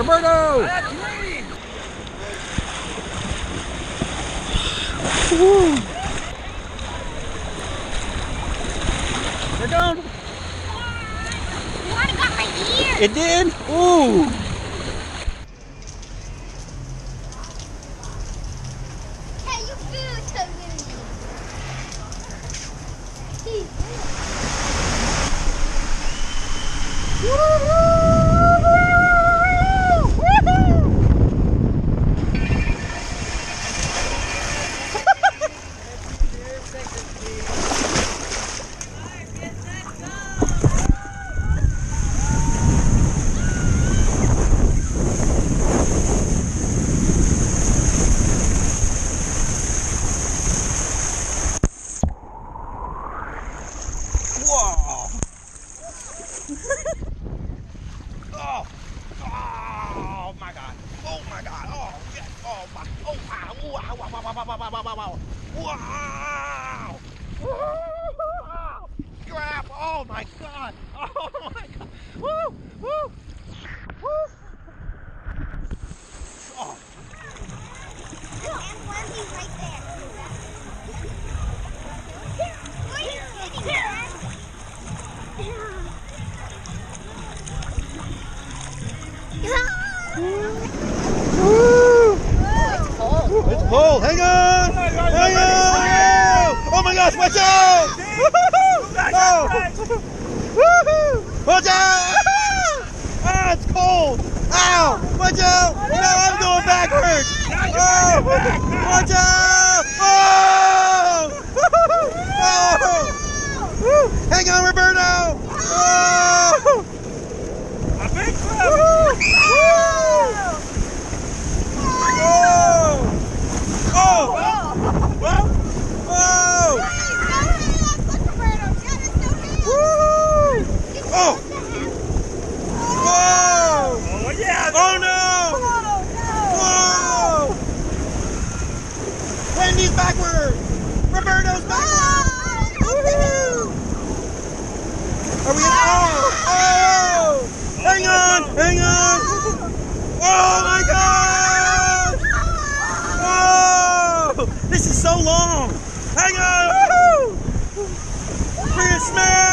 Roberto! Woo. They're done. Water got my ear. It did? Ooh. Hey, you food so Whoa! Oh! Oh my God! Oh my God! Oh yes! Oh my! Oh wow! Wow! Wow! Wow! Wow! Wow! Wow! Wow! Wow! Wow! Grab! Oh my God! Oh my God! Woo! Woo! Woo! Oh! And Wendy right there. Where are you sitting, Dad? It's cold. Hang on! Hang on! Oh my gosh! Watch out! Oh! Woohoo! Watch out! Ah, it's cold! Ow! Watch out! No, I'm going backwards! Oh! Watch out! Oh! Oh! Woo! Hang on, Roberto! Oh! A big clip! Woo! Oh! Oh! What? Oh! Woo! Oh! Whoa! Oh yeah! Oh no! Whoa! Wendy's backward! Roberto's backward! Woohoo! Are we in? Oh! Oh! Hang on! Hang on! Oh my God! Whoa! This is so long! Hang on! Woohoo! We're gonna smash!